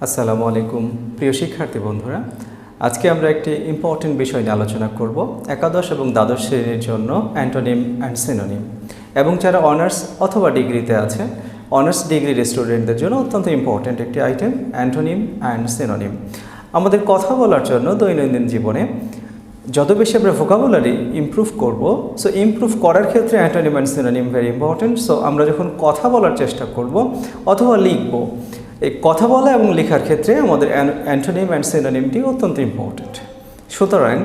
আসসালামু আলাইকুম প্রিয় শিক্ষার্থী বন্ধুরা, আজকে আমরা একটি ইম্পর্টেন্ট বিষয় নিয়ে আলোচনা করব। একাদশ এবং দ্বাদশ শ্রেণীর জন্য অ্যান্টোনিম অ্যান্ড সিনোনিম, এবং যারা অনার্স অথবা ডিগ্রিতে আছে, অনার্স ডিগ্রির স্টুডেন্টদের জন্য অত্যন্ত ইম্পর্টেন্ট একটি আইটেম অ্যান্টোনিম অ্যান্ড সিনোনিম। আমাদের কথা বলার জন্য দৈনন্দিন জীবনে যত বেশি আমরা ভোকাবুলারি ইমপ্রুভ করব, সো ইমপ্রুভ করার ক্ষেত্রে antonym and synonym very important. So আমরা যখন কথা বলার চেষ্টা করব অথবা লিখব, এই কথা বলা এবং লেখার ক্ষেত্রে আমাদের অ্যান্টোনিম অ্যান্ড সিনোনিমটি অত্যন্ত ইম্পর্টেন্ট। সুতরাং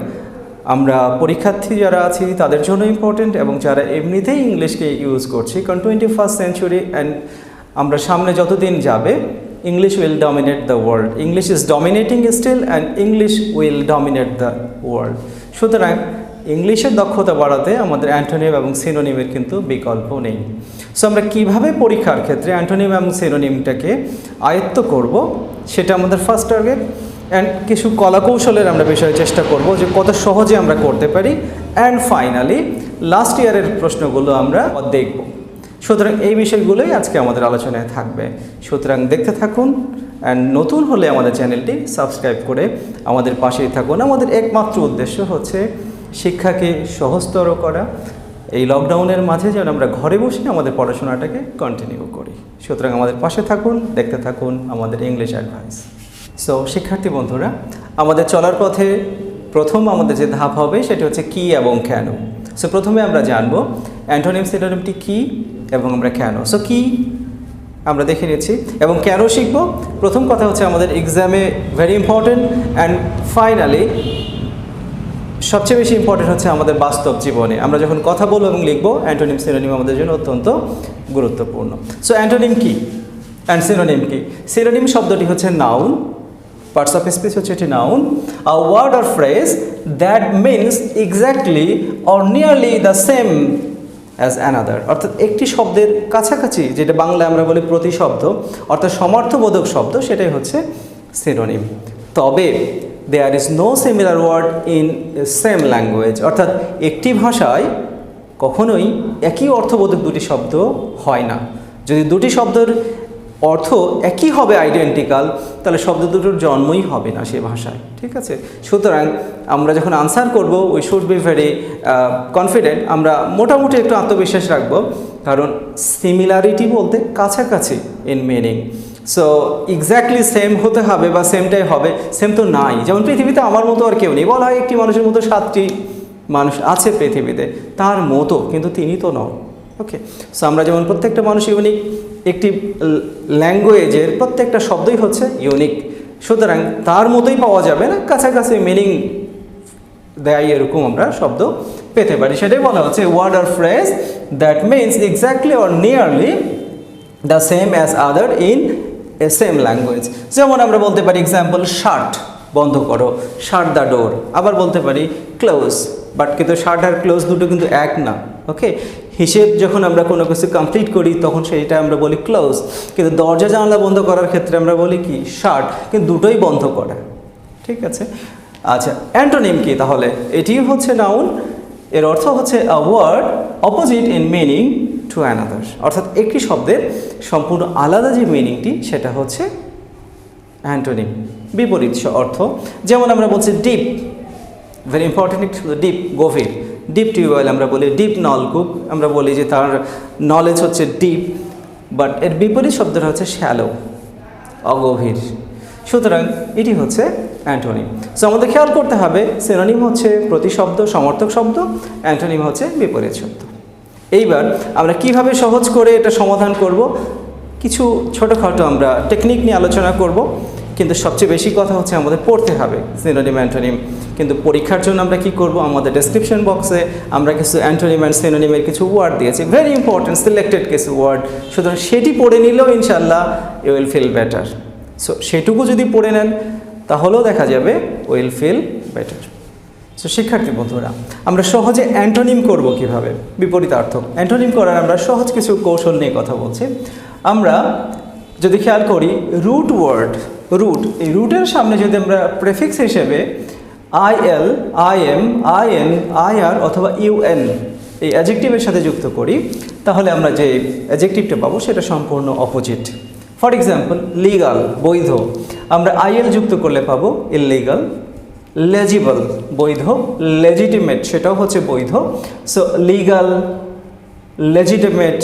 আমরা পরীক্ষার্থী যারা আছি তাদের জন্য ইম্পর্টেন্ট, এবং যারা এমনিতেই ইংলিশকে ইউজ করছি, কারণ 21st সেঞ্চুরি অ্যান্ড আমরা সামনে যতদিন যাবে English will dominate the world. English is dominating steel and English will dominate the world. সুতরাং ইংলিশের দক্ষতা বাড়াতে আমাদের অ্যান্টোনিম এবং সিনোনিমের কিন্তু বিকল্প নেই। সো আমরা কীভাবে পরীক্ষার ক্ষেত্রে অ্যান্টোনিম এবং সিনোনিমটাকে আয়ত্ত করব, সেটা আমাদের ফার্স্ট টার্গেট। অ্যান্ড কিছু কলাকৌশলের আমরা বিষয়ে চেষ্টা করব যে কত সহজে আমরা করতে পারি। অ্যান্ড ফাইনালি লাস্ট ইয়ারের প্রশ্নগুলো আমরা দেখব। সুতরাং এই বিষয়গুলোই আজকে আমাদের আলোচনায় থাকবে। সুতরাং দেখতে থাকুন, অ্যান্ড নতুন হলে আমাদের চ্যানেলটি সাবস্ক্রাইব করে আমাদের পাশেই থাকুন। আমাদের একমাত্র উদ্দেশ্য হচ্ছে শিক্ষাকে সহজতর করা, এই লকডাউনের মাঝে যেন আমরা ঘরে বসে আমাদের পড়াশোনাটাকে কন্টিনিউ করি। সুতরাং আমাদের পাশে থাকুন, দেখতে থাকুন আমাদের ইংলিশ অ্যাডভাইস। সো শিক্ষার্থী বন্ধুরা, আমাদের চলার পথে প্রথম আমাদের যে ধাপ হবে সেটি হচ্ছে কি এবং কেন। সো প্রথমে আমরা জানবো অ্যান্টোনিম সিনোনিমটি কী এবং আমরা কেন। সো কি আমরা দেখে নিচ্ছি এবং কেন শিখব। প্রথম কথা হচ্ছে আমাদের এক্সামে ভেরি ইম্পর্টেন্ট, অ্যান্ড ফাইনালি সবচেয়ে বেশি ইম্পর্টেন্ট হচ্ছে আমাদের বাস্তব জীবনে আমরা যখন কথা বলবো এবং লিখবো, অ্যান্টোনিম সিনোনিম আমাদের জন্য অত্যন্ত গুরুত্বপূর্ণ। সো অ্যান্টোনিম কি অ্যান্ড সিনোনিম কি? সিনোনিম শব্দটি হচ্ছে নাউন, পার্টস অফ স্পিচ হচ্ছে এটি noun, a word or phrase that means exactly or nearly the same as another. অর্থাৎ একটি শব্দের কাছাকাছি, যেটা বাংলায় আমরা বলি প্রতিশব্দ, অর্থাৎ সমার্থবোধক শব্দ, সেটাই হচ্ছে সিনোনিম। তবে there is no similar word in same language. অর্থাৎ একটি ভাষায় কখনোই একই অর্থবোধক দুটি শব্দ হয় না। যদি দুটি শব্দের অর্থ একই হবে আইডেন্টিক্যাল, তাহলে শব্দ দুটোর জন্মই হবে না সে ভাষায়, ঠিক আছে? সুতরাং আমরা যখন আনসার করব, we should be very confident. আমরা মোটামুটি একটু আত্মবিশ্বাস রাখবো, কারণ সিমিলারিটি বলতে কাছাকাছি in meaning. So exactly same হতে হবে বা সেমটাই হবে, সেম তো নাই। যেমন পৃথিবীতে আমার মতো আর কেউ নেই, বলা হয় একটি মানুষের মতো 7টি মানুষ আছে পৃথিবীতে, তার মতো, কিন্তু তিনি তো নন। ওকে, সো আমরা যেমন প্রত্যেকটা মানুষ ইউনিক, একটি ল্যাঙ্গুয়েজের প্রত্যেকটা শব্দই হচ্ছে ইউনিক। সুতরাং তার মতোই পাওয়া যাবে না, কাছাকাছি মিনিং দেয় এরকম আমরা শব্দ পেতে পারি। সেটাই বলা হচ্ছে word or phrase that means exactly or nearly the same as other in a same language. যেমন আমরা বলতে পারি এক্সাম্পল, শার্ট, বন্ধ করো, শার্ট দ্য ডোর। আবার বলতে পারি ক্লোজ, বাট কিন্তু শার্ট আর ক্লোজ দুটো কিন্তু এক না। ওকে, হিসেব যখন আমরা কোনো কিছু কমপ্লিট করি তখন সেইটা আমরা বলি ক্লোজ, কিন্তু দরজা জানালা বন্ধ করার ক্ষেত্রে আমরা বলি কি শার্ট, কিন্তু দুটোই বন্ধ করা, ঠিক আছে? আচ্ছা, অ্যান্টোনিম কি তাহলে? এটি হচ্ছে নাউন, এর অর্থ হচ্ছে a word opposite in meaning to another. অর্থাৎ একটি শব্দের সম্পূর্ণ আলাদা যে মিনিংটি, সেটা হচ্ছে অ্যান্টোনিম, বিপরীত অর্থ। যেমন আমরা বলছি ডিপ, ভেরি ইম্পর্টেন্ট, ডিপ গভীর, ডিপ টিউবওয়েল আমরা বলি, ডিপ নলকূপ আমরা বলি যে তার নলেজ হচ্ছে ডিপ, বাট এর বিপরীত শব্দটা হচ্ছে শ্যালো, অগভীর। সুতরাং এটি হচ্ছে অ্যান্টোনিম। সো আমাদের খেয়াল করতে হবে, সিনোনিম হচ্ছে প্রতিশব্দ, সমর্থক শব্দ, অ্যান্টোনিম হচ্ছে বিপরীত শব্দ। এইবার আমরা কিভাবে সহজ করে এটা সমাধান করব, কিছু ছোটোখাটো আমরা টেকনিক নিয়ে আলোচনা করব, কিন্তু সবচেয়ে বেশি কথা হচ্ছে আমাদের পড়তে হবে সিনোনিম অ্যান্টোনিম। কিন্তু পরীক্ষার জন্য আমরা কি করব, আমাদের ডেসক্রিপশন বক্সে আমরা কিছু অ্যান্টোনিম অ্যান্ড সিনোনিমের কিছু ওয়ার্ড দিয়েছি, ভেরি ইম্পর্টেন্ট সিলেক্টেড কিছু ওয়ার্ড। সুতরাং সেটি পড়ে নিলেও ইনশাল্লাহ you will feel better. So সেটুকু যদি পড়ে নেন তাহলেও দেখা যাবে উইল ফিল বেটার। সো শিক্ষার্থী বন্ধুরা, আমরা সহজে অ্যান্টোনিম করব কিভাবে, বিপরীতার্থক অ্যান্টোনিম করার আমরা সহজ কিছু কৌশল নিয়ে কথা বলছি। আমরা যদি খেয়াল করি, রুট ওয়ার্ড, রুট, এই রুটের সামনে যদি আমরা প্রেফিক্স হিসেবে IL, IM, IN, IR অথবা UN এই অ্যাডজেক্টিভের সাথে যুক্ত করি, তাহলে আমরা যে অ্যাডজেক্টিভটা পাবো সেটা সম্পূর্ণ অপোজিট। ফর এক্সাম্পল লিগাল বৈধ, আমরা আইএল যুক্ত করলে পাবো ইললিগাল। লেজিবল বৈধ, লেজিটিমেট সেটাও হচ্ছে বৈধ। সো লিগাল, লেজিটিমেট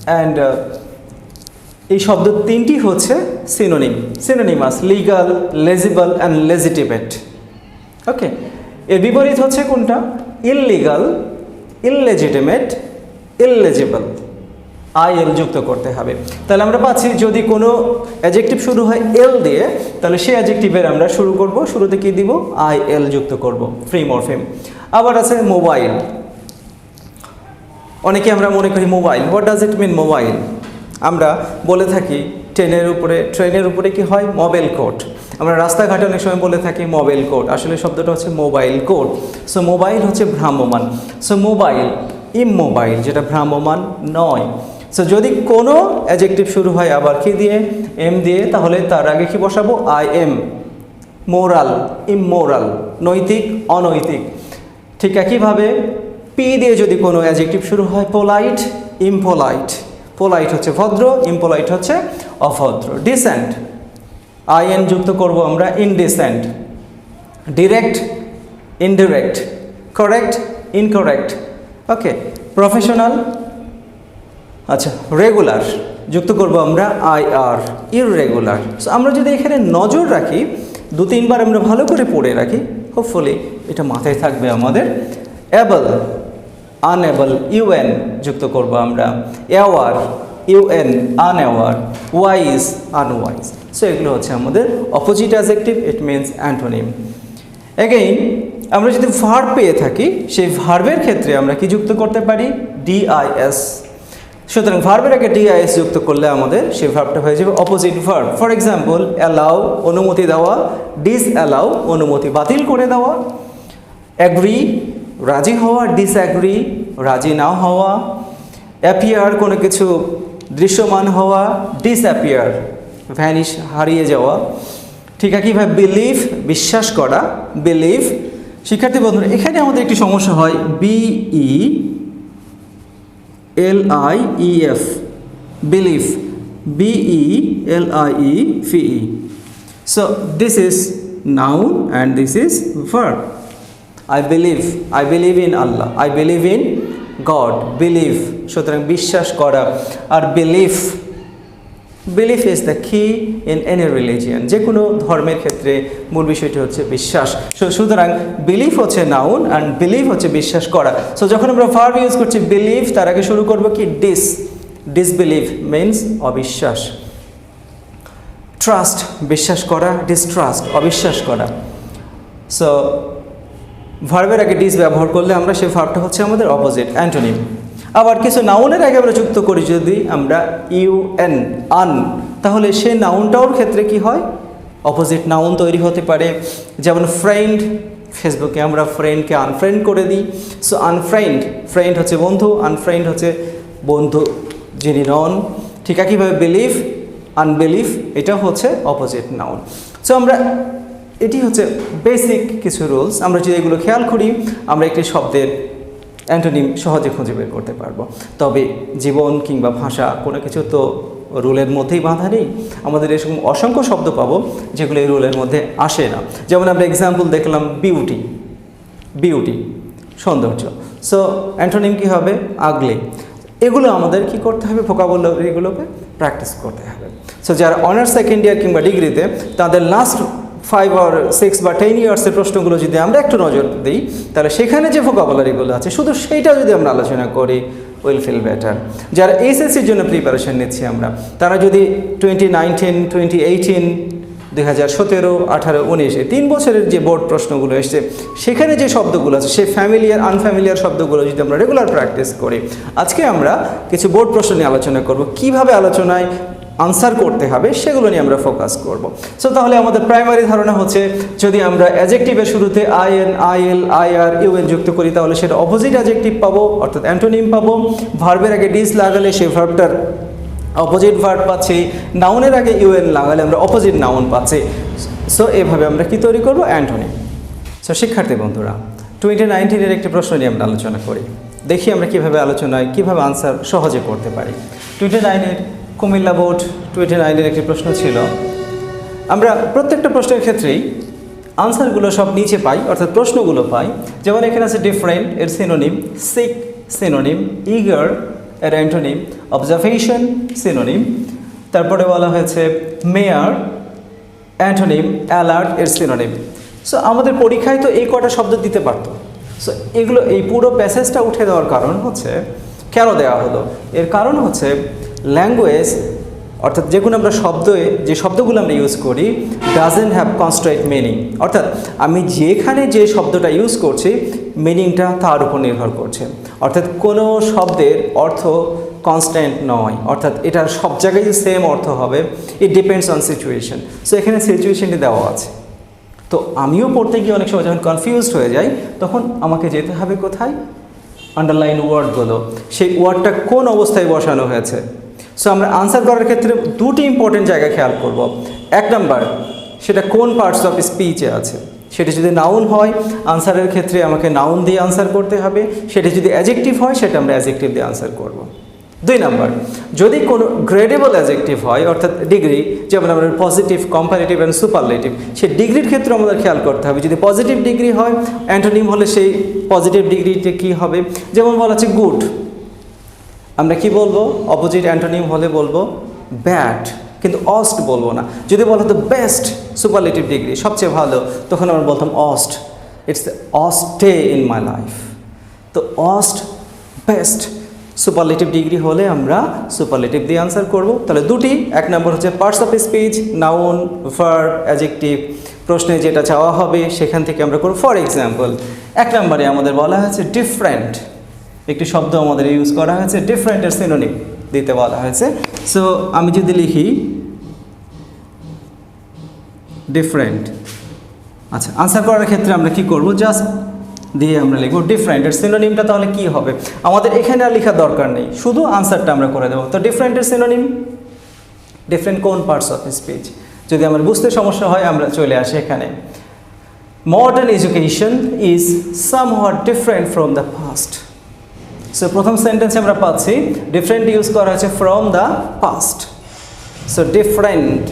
অ্যান্ড এই শব্দ তিনটি হচ্ছে synonym, synonymous, legal, legible and legitimate. Okay, এর বিপরীত হচ্ছে কোনটা? Illegal, illegitimate, ইললেজিবল। আইএল যুক্ত করতে হবে। তাহলে আমরা পাচ্ছি যদি কোনো অ্যাডজেক্টিভ শুরু হয় এল দিয়ে, তাহলে সেই অ্যাডজেক্টিভের আমরা শুরু করব, শুরুতে কি দিব? আইএল যুক্ত করব, ফ্রি মরফিম। আবার আছে মোবাইল। অনেকে আমরা মনে করি mobile, what does it mean mobile? আমরা বলে থাকি ট্রেনের উপরে কি হয়? Mobile code. আমরা রাস্তাঘাটে অনেক সময় বলে থাকি মোবাইল কোড, আসলে শব্দটা হচ্ছে মোবাইল কোড। সো মোবাইল হচ্ছে ভ্রাম্যমান। সো মোবাইল ইমোবাইল, যেটা ভ্রাম্যমান নয়। সো যদি কোনো অ্যাডজেক্টিভ শুরু হয় আবার কি দিয়ে? এম দিয়ে, তাহলে তার আগে কি বসাবো? I am. মোরাল, ইমোরাল, নৈতিক, অনৈতিক। ঠিক একইভাবে পি দিয়ে যদি কোনো অ্যাডজেক্টিভ শুরু হয়, পোলাইট, ইমপোলাইট। পোলাইট হচ্ছে ভদ্র, ইমপোলাইট হচ্ছে অভদ্র। ডিসেন্ট, আইএন যুক্ত করব আমরা, indecent. Direct, indirect. Correct, incorrect. Okay, professional, আচ্ছা রেগুলার যুক্ত করব আমরা আইআর, ইররেগুলার। সো আমরা যদি এখানে নজর রাখি, 2-3 বার আমরা ভালো করে পড়ে রাখি, হোপফুলি এটা মাথায় থাকবে আমাদের। অ্যাবল, আনএবল, ইউএন যুক্ত করব আমরা। Aware, UN, unaware. Wise, unwise. So এগুলো হচ্ছে আমাদের opposite adjective, it means antonym. Again আমরা যদি ভার্ব পেয়ে থাকি, সেই ভার্বের ক্ষেত্রে আমরা কি যুক্ত করতে পারি? ডিআইএস। সুতরাং ভার্বের আগে ডিআইএস যুক্ত করলে আমাদের সেই ভার্বটা হয়ে যাবে opposite verb. For example allow, অনুমতি দেওয়া। ডিসঅ্যালাউ, অনুমতি বাতিল করে দেওয়া। অ্যাগ্রি, রাজি হওয়া। ডিসঅ্যাগ্রি, রাজি না হওয়া। অ্যাপিয়ার, কোনো কিছু দৃশ্যমান হওয়া। ডিসঅ্যাপিয়ার, ভ্যানিশ, হারিয়ে যাওয়া। ঠিক একইভাবে বিলিভ, বিশ্বাস করা। বিলিভ। শিক্ষার্থী বন্ধুরা, এখানে আমাদের একটি সমস্যা হয়, BELIEF, believe, BELIEVE। So this is noun and this is verb. I believe in Allah, I believe in God, believe, সুতরাং বিশ্বাস করা। আর বিলিভ ইজ দ্য কি ইন এনি রিলিজিয়ান, যে কোনো ধর্মের ক্ষেত্রে মূল বিষয়টি হচ্ছে বিশ্বাস। সুতরাং বিলিভ হচ্ছে নাউন অ্যান্ড বিলিভ হচ্ছে বিশ্বাস করা। সো যখন আমরা ভার্ব ইউজ করছি বিলিভ, তার আগে শুরু করবো কি? ডিসবিলিভ মিনস অবিশ্বাস। ট্রাস্ট, বিশ্বাস করা। ডিস্ট্রাস্ট, অবিশ্বাস করা। সো ভার্বের আগে ডিস ব্যবহার করলে আমরা সেই ভার্বটা হচ্ছে আমাদের অপোজিট, অ্যান্টোনিম। আবার কিছু নাউনের আগে আমরা যুক্ত করি যদি আমরা ইউএন, আন, তাহলে সেই নাউনটাওর ক্ষেত্রে কি হয়? অপোজিট নাউন তৈরি হতে পারে। যেমন ফ্রেন্ড, ফেসবুকে আমরা ফ্রেন্ডকে আনফ্রেন্ড করে দিই। সো আনফ্রেন্ড, ফ্রেন্ড হচ্ছে বন্ধু, আনফ্রেন্ড হচ্ছে বন্ধু যিনি নন। ঠিক একইভাবে বিলিভ, আনবিলিভ, এটাও হচ্ছে অপোজিট নাউন। সো আমরা এটি হচ্ছে বেসিক কিছু রুলস। আমরা যদি এগুলো খেয়াল করি, আমরা একটি শব্দের অ্যান্টোনিম সহজে খুঁজে বের করতে পারবো। তবে জীবন কিংবা ভাষা কোনো কিছু তো রুলের মধ্যেই বাঁধা নেই। আমাদের এরকম অসংখ্য শব্দ পাবো যেগুলো এই রুলের মধ্যে আসে না। যেমন আমরা এক্সাম্পল দেখলাম বিউটি, সৌন্দর্য। সো অ্যান্টোনিম কী হবে? আগলি। এগুলো আমাদের কি করতে হবে? ভোকাবুলারিগুলোকে প্র্যাকটিস করতে হবে। সো যারা অনার্স সেকেন্ড ইয়ার কিংবা ডিগ্রিতে, তাদের লাস্ট 5 or 6 বা 10 ইয়ার্সের প্রশ্নগুলো যদি আমরা একটু নজর দিই, তাহলে সেখানে যে ভোকাবুলারিগুলো আছে শুধু সেইটা যদি আমরা আলোচনা করি, উইল ফিল বেটার। যারা এসএসসির জন্য প্রিপারেশন নিচ্ছি আমরা, তারা যদি 2019, 2018, 2017, 18, 19 এই 3 বছরের যে বোর্ড প্রশ্নগুলো এসছে, সেখানে যে শব্দগুলো আছে, সেই ফ্যামিলিয়ার আনফ্যামিলিয়ার শব্দগুলো যদি আমরা রেগুলার প্র্যাকটিস করি। আজকে আমরা কিছু বোর্ড প্রশ্ন নিয়ে আলোচনা করব, কিভাবে আলোচনায় আনসার করতে হবে সেগুলো নিয়ে আমরা ফোকাস করব। সো তাহলে আমাদের প্রাইমারি ধারণা হচ্ছে, যদি আমরা অ্যাডজেক্টিভের শুরুতে আইএন, আইএল, আইআর, ইউএন যুক্ত করি, তাহলে সেটা অপোজিট অ্যাডজেক্টিভ পাবো, অর্থাৎ অ্যান্টোনিম পাবো। ভার্বের আগে ডিস লাগালে সেই ভার্বটার অপোজিট ভার্ব পাচ্ছি। নাউনের আগে ইউএন লাগালে আমরা অপোজিট নাউন পাচ্ছি। সো এভাবে আমরা কি তৈরি করবো? অ্যান্টোনিম। সো শিক্ষার্থী বন্ধুরা, 2019-এর একটি প্রশ্ন নিয়ে আমরা আলোচনা করি। দেখি আমরা কীভাবে আলোচনায় কীভাবে আনসার সহজে করতে পারি। 29-এর কুমিল্লা বোর্ড 29-এর একটি প্রশ্ন ছিল। আমরা প্রত্যেকটা প্রশ্নের ক্ষেত্রেই আনসারগুলো সব নিচে পাই, অর্থাৎ প্রশ্নগুলো পাই। যেমন এখানে আছে ডিফারেন্ট এর সিনোনিম, সিক সিনোনিম, ইগার এর অ্যান্টোনিম, অবজারভেশন সিনোনিম, তারপরে বলা হয়েছে মেয়ার অ্যান্টোনিম, অ্যালার্ট এর সিনোনিম। সো আমাদের পরীক্ষায় তো এই কটা শব্দ দিতে পারতো। সো এগুলো এই পুরো প্যাসেজটা উঠে দেওয়ার কারণ হচ্ছে, কেন দেওয়া হলো, এর কারণ হচ্ছে ল্যাঙ্গুয়েজ, অর্থাৎ যেগুলো আমরা যে শব্দগুলো আমরা ইউজ করি ডাজেন্ট হ্যাভ কনস্ট্যান্ট মিনিং, অর্থাৎ আমি যেখানে যে শব্দটা ইউজ করছি মিনিংটা তার উপর নির্ভর করছে। অর্থাৎ কোনো শব্দের অর্থ কনস্ট্যান্ট নয়, অর্থাৎ এটা সব জায়গায় যে সেম অর্থ হবে, it depends on situation. So এখানে সিচুয়েশনটি দেওয়া আছে। তো আমিও পড়তে গিয়ে অনেক সময় যখন কনফিউজড হয়ে যাই, তখন আমাকে যেতে হবে কোথায়, আন্ডারলাইন ওয়ার্ডগুলো, সেই ওয়ার্ডটা কোন অবস্থায় বসানো হয়েছে। সো আমরা আনসার করার ক্ষেত্রে দুটি ইম্পর্টেন্ট জায়গা খেয়াল করব। এক নাম্বার, সেটা কোন পার্টস অফ স্পিচে আছে। সেটা যদি নাউন হয়, আনসারের ক্ষেত্রে আমাকে নাউন দিয়ে আনসার করতে হবে। সেটা যদি অ্যাডজেক্টিভ হয়, সেটা আমরা অ্যাডজেক্টিভ দিয়ে আনসার করব। দুই নাম্বার, যদি কোনো গ্রেডেবল অ্যাডজেক্টিভ হয়, অর্থাৎ ডিগ্রি, যেমন আমরা পজিটিভ, কম্পারেটিভ অ্যান্ড সুপারলেটিভ, সেই ডিগ্রির ক্ষেত্রে আমাদের খেয়াল করতে হবে। যদি পজিটিভ ডিগ্রি হয়, অ্যান্টোনিম হলে সেই পজিটিভ ডিগ্রিটা কী হবে। যেমন বলা হচ্ছে গুড, আমরা কি বলবো, অপোজিট অ্যান্টোনিম হলে বলবো ব্যাড, কিন্তু অস্ট বলবো না। যদি বলা হতো বেস্ট, সুপারলেটিভ ডিগ্রি, সবচেয়ে ভালো, তখন আমরা বলতাম অস্ট, ইটস অস্টে ইন মাই লাইফ। তো অস্ট, বেস্ট, সুপারলেটিভ ডিগ্রি হলে আমরা সুপারলেটিভ দিয়ে আনসার করব। তাহলে দুটি, এক নম্বর হচ্ছে parts of speech, noun, verb, adjective, প্রশ্নে যেটা চাওয়া হবে সেখান থেকে আমরা করব। ফর এক্সাম্পল, এক নম্বরে আমাদের বলা হয়েছে ডিফারেন্ট, একটি শব্দ আমাদের ইউজ করা হয়েছে, ডিফারেন্টের সিনোনিম দিতে বলা হয়েছে। সো আমি যদি লিখি ডিফারেন্ট, আচ্ছা, আনসার করার ক্ষেত্রে আমরা কি করব, জাস্ট দিয়ে আমরা লিখব ডিফারেন্টের সিনোনিমটা। তাহলে কি হবে, আমাদের এখানে আর লেখার দরকার নেই, শুধু আনসারটা আমরা করে দেবো। তো ডিফারেন্টের সিনোনিম, ডিফারেন্ট কোন পার্টস অফ স্পিচ। যদি আমার বুঝতে সমস্যা হয়, আমরা চলে আসি এখানে। Modern education is somewhat different from the past. So প্রথম সেন্টেন্সে আমরা পাচ্ছি ডিফারেন্ট ইউজ করা হয়েছে from the past. So different,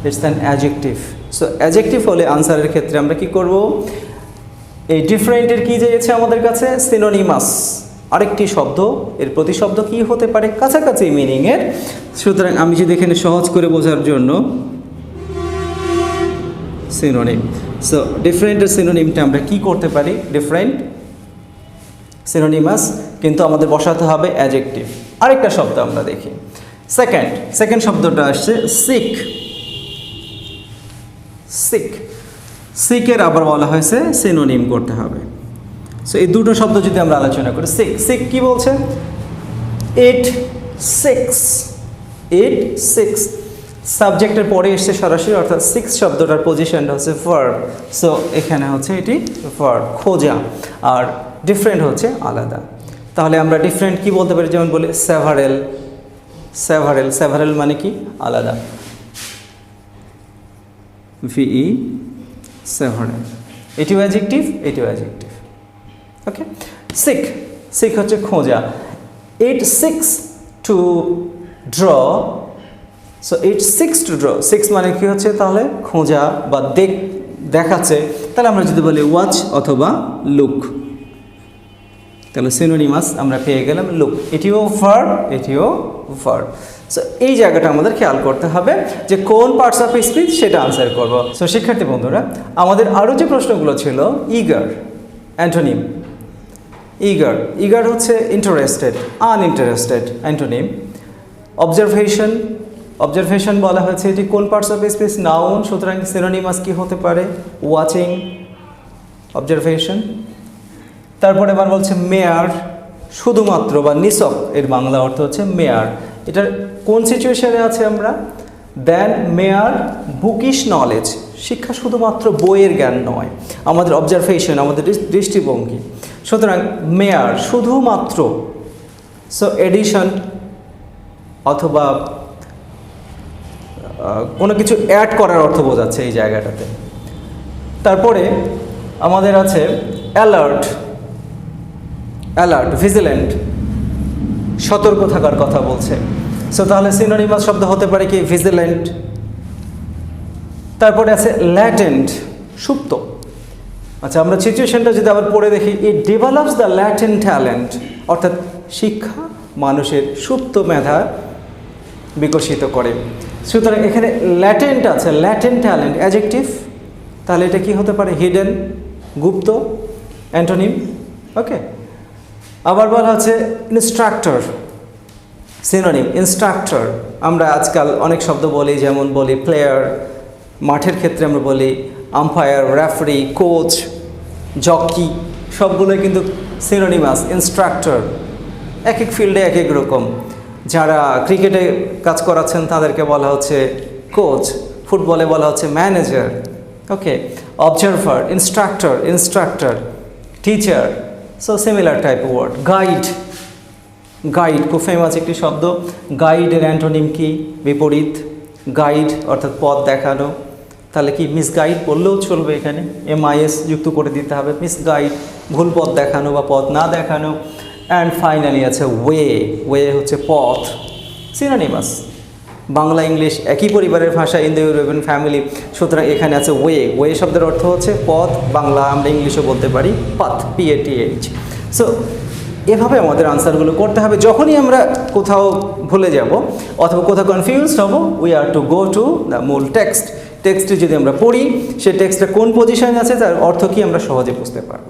it's an adjective. So adjective হলে আনসারের ক্ষেত্রে আমরা কি করব, এই ডিফারেন্টের কী চেয়েছে আমাদের কাছে, সিনোনিমাস, আরেকটি শব্দ, এর প্রতিশব্দ কি হতে পারে, কাছাকাছি মিনিংয়ের। সুতরাং আমি যদি এখানে সহজ করে বোঝার জন্য সিনোনিম, সো ডিফারেন্টের সিনোনিমটা আমরা কি করতে পারি, ডিফারেন্ট সিনোনিমাস, কিন্তু আমাদের বসাতে হবে অ্যাডজেক্টিভ। আরেকটা শব্দ আমরা দেখি, সেকেন্ড শব্দটা আসছে সিক। সিকের আবার বলা হয়েছে সিনোনিম করতে হবে। সো এই দুটো শব্দ যদি আমরা আলোচনা করি, সিক কি বলছে, ইট সিক্স, সাবজেক্টের পরে এসছে সরাসরি, অর্থাৎ সিক্স শব্দটার পজিশনটা হচ্ছে ভার্ব। সো এখানে হচ্ছে এটি ভার্ব, খোঁজা, আর ডিফারেন্ট হচ্ছে আলাদা। তাহলে আমরা ডিফারেন্ট কি বলতে পারি, যেমন বলি সেভারেল মানে কি, আলাদা, ভিই সেভারেল, এটিও অ্যাডজেক্টিভ, ওকে। সিক হচ্ছে খোঁজা, it seeks to draw. So it seeks to draw, seeks মানে কি হচ্ছে তাহলে খোঁজা বা দেখাচ্ছে। তাহলে আমরা যদি বলি ওয়াচ অথবা লুক, তাহলে সিনোনিমাস আমরা পেয়ে গেলাম লুক, এটিও ভার্ব। সো এই জায়গাটা আমাদের খেয়াল করতে হবে যে কোন পার্টস অফ স্পিচ সেটা আনসার করব। সো শিক্ষার্থী বন্ধুরা, আমাদের আরও যে প্রশ্নগুলো ছিল, ইগার, অ্যান্টোনিম, ইগার হচ্ছে ইন্টারেস্টেড, আনইন্টারেস্টেড, অ্যান্টোনিম। অবজারভেশন বলা হয়েছে এটি কোন পার্টস অফ স্পিচ, নাউন, সুতরাং সিনোনিমাস কি হতে পারে, ওয়াচিং, অবজারভেশন। তারপরে আবার বলছে মেয়ার, শুধুমাত্র বা নিছক, এর বাংলা অর্থ হচ্ছে মেয়ার। এটার কোন সিচুয়েশনে আছে আমরা, দেন মেয়ার বুকিশ নলেজ, শিক্ষা শুধুমাত্র বইয়ের জ্ঞান নয়, আমাদের অবজারভেশন, আমাদের দৃষ্টিভঙ্গি। সুতরাং মেয়ার শুধুমাত্র, সো এডিশন অথবা কোনো কিছু অ্যাড করার অর্থ বোঝাচ্ছে এই জায়গাটাতে। তারপরে আমাদের আছে অ্যালার্ট, ভিজিল্যান্ট, সতর্ক থাকার কথা বলছে। সো তাহলে সিনোনিমাস শব্দ হতে পারে কি ভিজিল্যান্ট। তারপরে আছে ল্যাটেন্ট, সুপ্ত। আচ্ছা, আমরা সিচুয়েশনটা যদি আবার পড়ে দেখি, ইট ডেভেলপস দ্য ল্যাটেন্ট ট্যালেন্ট, অর্থাৎ শিক্ষা মানুষের সুপ্ত মেধা বিকশিত করে। সুতরাং এখানে ল্যাটেন্ট আছে, ল্যাটেন্ট ট্যালেন্ট অ্যাডজেক্টিভ, তাহলে এটা কি হতে পারে? হিডেন, গুপ্ত, অ্যান্টোনিম। ওকে, আবার বলা হচ্ছে ইনস্ট্রাক্টর, সিনোনিম ইনস্ট্রাক্টর। আমরা আজকাল অনেক শব্দ বলি, যেমন বলি প্লেয়ার, মাঠের ক্ষেত্রে আমরা বলি আম্পায়ার, রেফারি, কোচ, জকি, সবগুলোই কিন্তু সিনোনিমাস। ইনস্ট্রাক্টর এক এক ফিল্ডে এক এক রকম। যারা ক্রিকেটে কাজ করাচ্ছেন তাদেরকে বলা হচ্ছে কোচ, ফুটবলে বলা হচ্ছে manager. Okay, observer, instructor, instructor, teacher. So similar type word. Guide, guide খুব ফেমাস একটি শব্দ। গাইডের অ্যান্টোনিম কি? বিপরীত। গাইড অর্থাৎ পথ দেখানো। তাহলে কি মিসগাইড বললেও চলবে, এখানে MIS যুক্ত করে দিতে হবে। মিসগাইড ভুল পথ দেখানো বা পথ না দেখানো। অ্যান্ড ফাইনালি আছে ওয়ে, ওয়ে হচ্ছে পথ। সিনোনিমাস, বাংলা ইংলিশ একই পরিবারের ভাষা, ইন্দো ইউরোপিয়ান ফ্যামিলি। সুতরাং এখানে আছে ওয়ে, ওয়ে শব্দের অর্থ হচ্ছে পথ, বাংলা আমরা ইংলিশও বলতে পারি পাথ, PATH। সো এভাবে আমাদের আনসারগুলো করতে হবে। যখনই আমরা কোথাও ভুলে যাব অথবা কোথাও কনফিউজড হব, we are to go to the মূল টেক্সট। টেক্সটে যদি আমরা পড়ি, সেই টেক্সটটা কোন পজিশনে আছে, তার অর্থ কি আমরা সহজে বুঝতে পারবো।